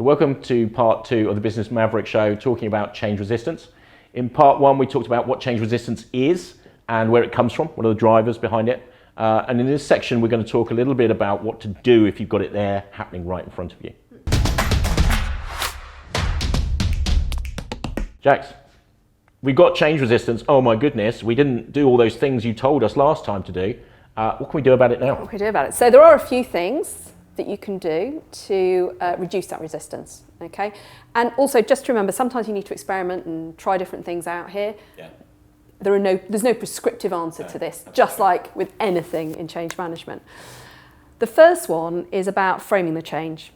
Welcome to part 2 of the Business Maverick show, talking about change resistance. In part 1, we talked about what change resistance is and where it comes from, what are the drivers behind it. And in this section, we're going to talk a little bit about what to do if you've got it there happening right in front of you. Jax, we've got change resistance. Oh my goodness, we didn't do all those things you told us last time to do. What can we do about it now? What can we do about it? So there are a few things that you can do to reduce that resistance, okay? And also just to remember, sometimes you need to experiment and try different things out here. Yeah. There's no prescriptive answer to this, just like with anything in change management. The first one is about framing the change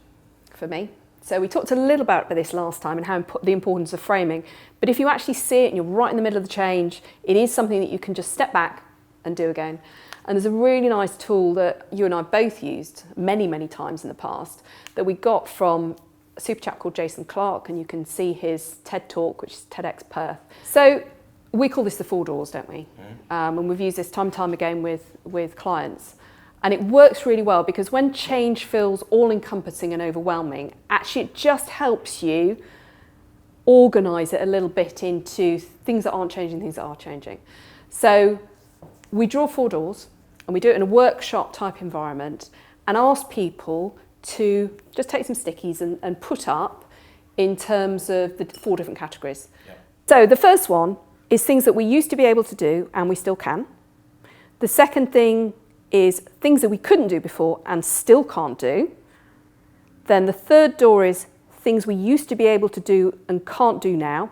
for me. So we talked a little about this last time and how the importance of framing, but if you actually see it and you're right in the middle of the change, it is something that you can just step back and do again. And there's a really nice tool that you and I both used many, many times in the past that we got from a super chap called Jason Clark, and you can see his TED Talk, which is TEDx Perth. So we call this the 4 doors, don't we? And we've used this time and time again with clients. And it works really well because when change feels all-encompassing and overwhelming, actually it just helps you organise it a little bit into things that aren't changing, things that are changing. So we draw 4 doors and we do it in a workshop type environment and ask people to just take some stickies and put up in terms of the 4 different categories. Yeah. So the first one is things that we used to be able to do and we still can. The second thing is things that we couldn't do before and still can't do. Then the third door is things we used to be able to do and can't do now.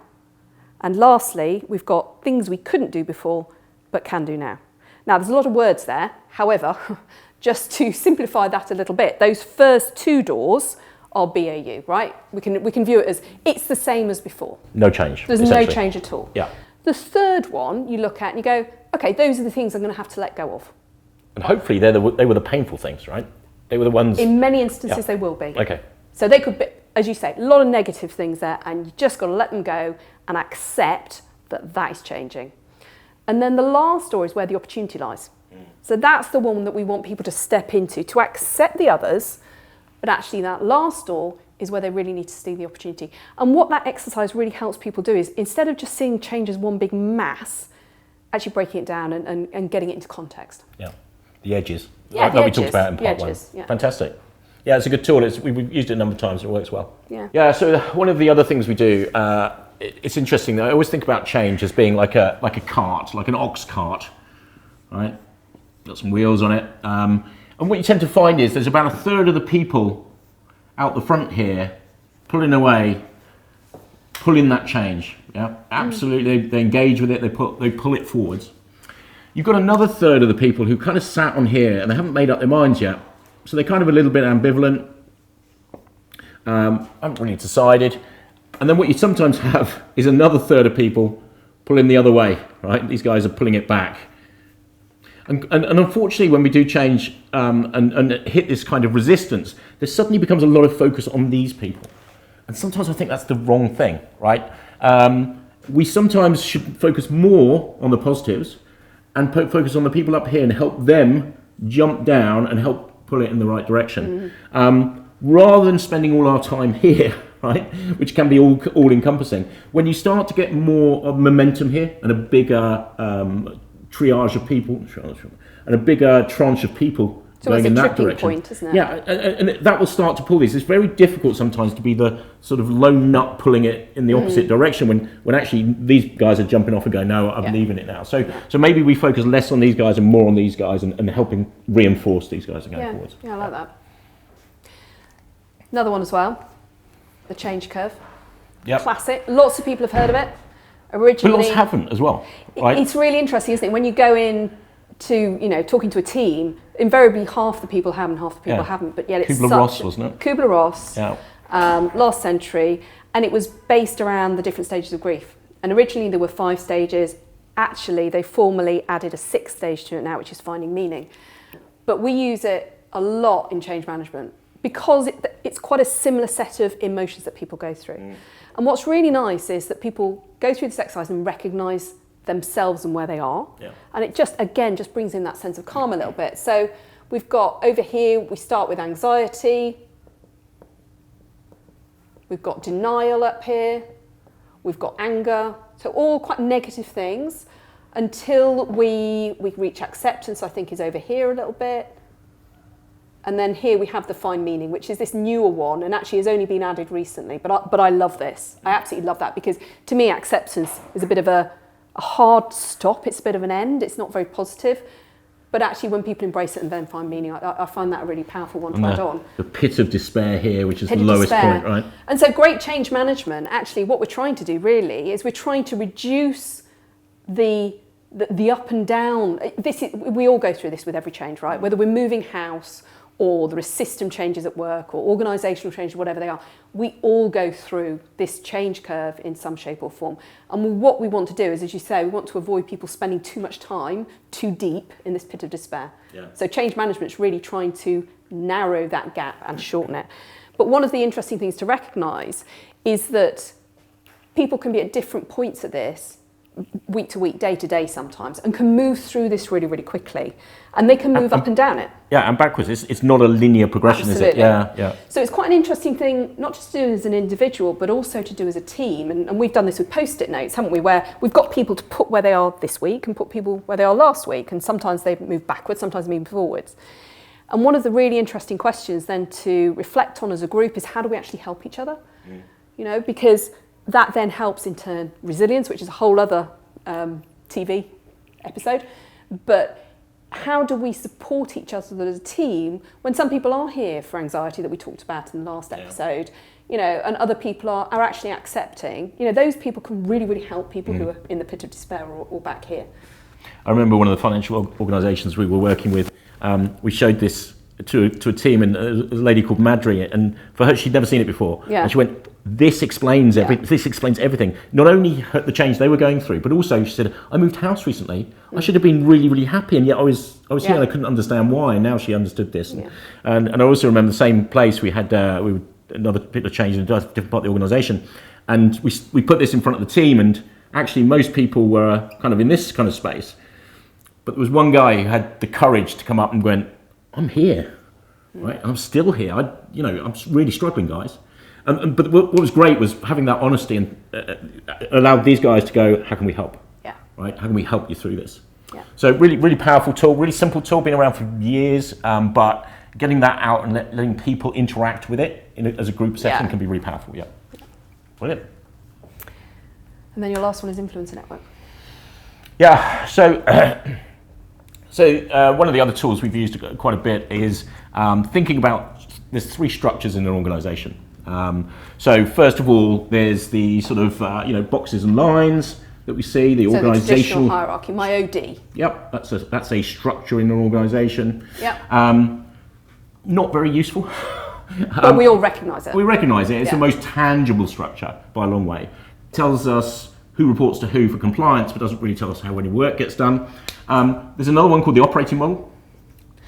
And lastly, we've got things we couldn't do before but can do now. Now, there's a lot of words there. However, just to simplify that a little bit, those first 2 doors are BAU, right? We can view it as it's the same as before. No change. There's no change at all. Yeah. The third one you look at and you go, okay, those are the things I'm going to have to let go of. And hopefully they were the painful things, right? They were the ones... In many instances, they will be. Okay. So they could be, as you say, a lot of negative things there, and you just got to let them go and accept that that is changing. And then the last door is where the opportunity lies. So that's the one that we want people to step into, to accept the others, but actually that last door is where they really need to see the opportunity. And what that exercise really helps people do is, instead of just seeing change as one big mass, actually breaking it down and getting it into context. Yeah, the edges. Yeah, like we talked about in part 1. Yeah. Fantastic. Yeah, it's a good tool. We've used it a number of times and it works well. Yeah. Yeah, so one of the other things we do, it's interesting that I always think about change as being like a cart, like an ox cart, right? Got some wheels on it. And what you tend to find is there's about a third of the people out the front here pulling away, pulling that change. Yeah, absolutely. They engage with it. They pull it forwards. You've got another third of the people who kind of sat on here and they haven't made up their minds yet. So they're kind of a little bit ambivalent. Haven't really decided. And then what you sometimes have is another third of people pulling the other way, right? These guys are pulling it back. And unfortunately, when we do change and hit this kind of resistance, there suddenly becomes a lot of focus on these people. And sometimes I think that's the wrong thing, right? We sometimes should focus more on the positives and focus on the people up here and help them jump down and help pull it in the right direction. Rather than spending all our time here, right, which can be all-encompassing. When you start to get more of momentum here and a bigger triage of people, and a bigger tranche of people going in that direction. Point, isn't it? Yeah, and that will start to pull these. It's very difficult sometimes to be the sort of lone nut pulling it in the opposite direction when actually these guys are jumping off and going, no, I'm leaving it now. So maybe we focus less on these guys and more on these guys and helping reinforce these guys and going forwards. Yeah, I like that. Another one as well, the change curve. Yep. Classic. Lots of people have heard of it. Originally, but lots haven't as well, right? It's really interesting, isn't it? When you go in to, talking to a team, invariably half the people have and half the people haven't, but yet it's Kubler-Ross, wasn't it? Kubler-Ross, last century, and it was based around the different stages of grief. And originally there were 5 stages. Actually, they formally added a 6th stage to it now, which is finding meaning. But we use it a lot in change management because it's quite a similar set of emotions that people go through. And what's really nice is that people go through this exercise and recognise themselves and where they are. And it just brings in that sense of calm a little bit. So we've got over here, we start with anxiety. we've got denial up here, we've got anger, so all quite negative things until we reach acceptance, I think is over here a little bit. And then here we have the fine meaning, which is this newer one, and actually has only been added recently. But I love this. I absolutely love that, because to me, acceptance is a bit of a hard stop. It's a bit of an end. It's not very positive. But actually, when people embrace it and then find meaning, I find that a really powerful one to add on. The pit of despair here, which is the lowest point, right? And so great change management, actually, what we're trying to do really is we're trying to reduce the up and down. We all go through this with every change, right? Whether we're moving house, or there are system changes at work, or organisational changes, whatever they are, we all go through this change curve in some shape or form. And what we want to do is, as you say, we want to avoid people spending too much time, too deep in this pit of despair. Yeah. So change management is really trying to narrow that gap and shorten it. But one of the interesting things to recognise is that people can be at different points of this, week to week, day to day sometimes, and can move through this really, really quickly. And they can move up and down it. Yeah, and backwards. It's not a linear progression, Absolutely. Is it? Yeah. So it's quite an interesting thing, not just to do as an individual, but also to do as a team. And we've done this with Post-it notes, haven't we? Where we've got people to put where they are this week and put people where they are last week. And sometimes they move backwards, sometimes they move forwards. And one of the really interesting questions then to reflect on as a group is, how do we actually help each other? Mm. You know, because that then helps in turn resilience, which is a whole other TV episode. But how do we support each other as a team when some people are here for anxiety that we talked about in the last episode, you know, and other people are actually accepting, you know, those people can really, really help people who are in the pit of despair or back here. I remember one of the financial organisations we were working with, we showed this to a team, and a lady called Maverick, and for her, she'd never seen it before. Yeah. And she went, this explains everything. This explains everything. Not only the change they were going through, but also she said, I moved house recently. I should have been really, really happy, and yet I was here and I couldn't understand why. And now she understood this. Yeah. And I also remember the same place we had another bit of change in a different part of the organisation, and we put this in front of the team, and actually most people were kind of in this kind of space, but there was one guy who had the courage to come up and went, I'm here, right? I'm still here. I'm really struggling, guys. But what was great was having that honesty and allowed these guys to go, how can we help? Yeah. Right? How can we help you through this? Yeah. So really, really powerful tool, really simple tool, been around for years, but getting that out and letting people interact with it as a group setting can be really powerful. Yeah. Brilliant. And then your last one is influencer network. Yeah. So one of the other tools we've used quite a bit is thinking about, there's three structures in an organisation. So first of all, there's the sort of boxes and lines that we see, the organisational the traditional hierarchy, my OD. Yep, that's a structure in an organisation. Yep. Not very useful. But we all recognise it. We recognise it. It's the most tangible structure by a long way. Tells us who reports to who for compliance, but doesn't really tell us how any work gets done. There's another one called the operating model.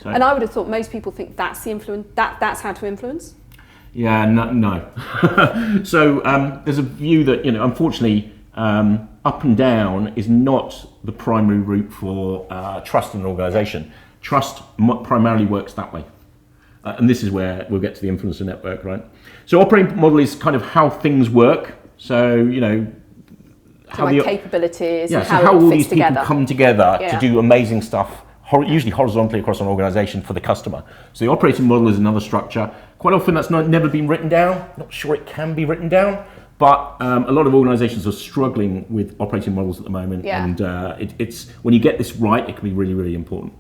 So, and I would have thought most people think that's the influence. That's how to influence. Yeah, no. So there's a view that unfortunately, up and down is not the primary route for trust in an organisation. Trust primarily works that way, and this is where we'll get to the influencer network, right? So operating model is kind of how things work. So how the capabilities, and so how all these together. People come together to do amazing stuff, usually horizontally across an organisation for the customer. So the operating model is another structure. Quite often that's never been written down. Not sure it can be written down, but a lot of organisations are struggling with operating models at the moment. Yeah. And it's when you get this right, it can be really, really important.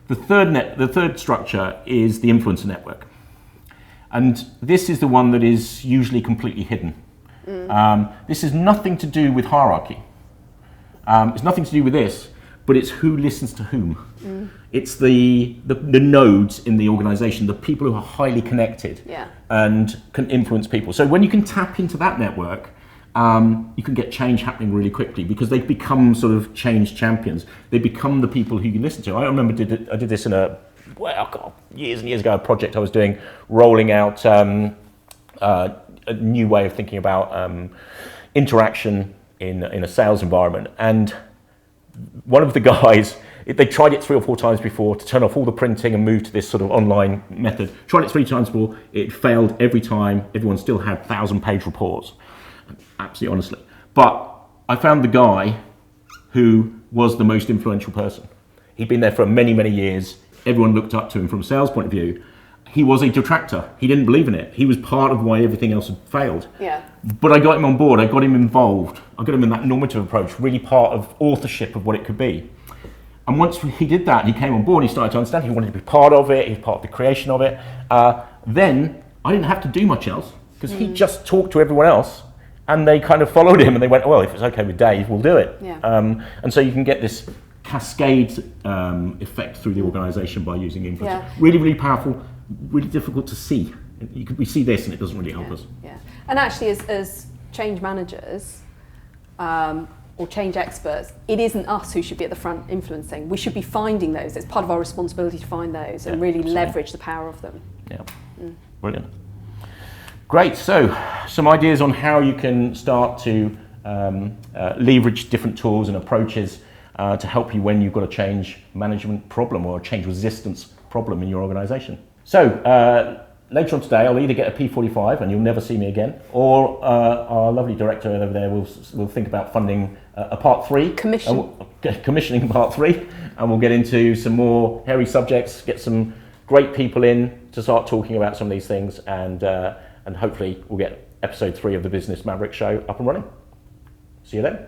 The third structure is the influencer network, and this is the one that is usually completely hidden. This has nothing to do with hierarchy. It's nothing to do with this, but it's who listens to whom. It's the nodes in the organisation, the people who are highly connected and can influence people. So when you can tap into that network, you can get change happening really quickly because they become sort of change champions. They become the people who you listen to. I remember I did this in years and years ago, a project I was doing, rolling out a new way of thinking about interaction in a sales environment. And one of the guys, They tried it 3 or 4 times before to turn off all the printing and move to this sort of online method. Tried it 3 times before, it failed every time. Everyone still had 1,000-page reports, absolutely honestly. But I found the guy who was the most influential person. He'd been there for many, many years. Everyone looked up to him from a sales point of view. He was a detractor. He didn't believe in it. He was part of why everything else had failed. Yeah. But I got him on board. I got him involved. I got him in that normative approach, really part of authorship of what it could be. And once he did that, he came on board, he started to understand, he wanted to be part of it, he was part of the creation of it. Then I didn't have to do much else, because he just talked to everyone else, and they kind of followed him, and they went, well, if it's okay with Dave, we'll do it. Yeah. And so you can get this cascade effect through the organisation by using influence. Yeah. Really, really powerful, really difficult to see. We see this and it doesn't really help us. Yeah. And actually, as change managers or change experts, it isn't us who should be at the front influencing. We should be finding those. It's part of our responsibility to find those and really leverage the power of them. Yeah, brilliant. Great, so some ideas on how you can start to leverage different tools and approaches to help you when you've got a change management problem or a change resistance problem in your organisation. So later on today, I'll either get a P45 and you'll never see me again, or our lovely director over there will think about funding a part 3. Commissioning part 3, and we'll get into some more hairy subjects, get some great people in to start talking about some of these things, and hopefully we'll get episode 3 of the Business Maverick show up and running. See you then.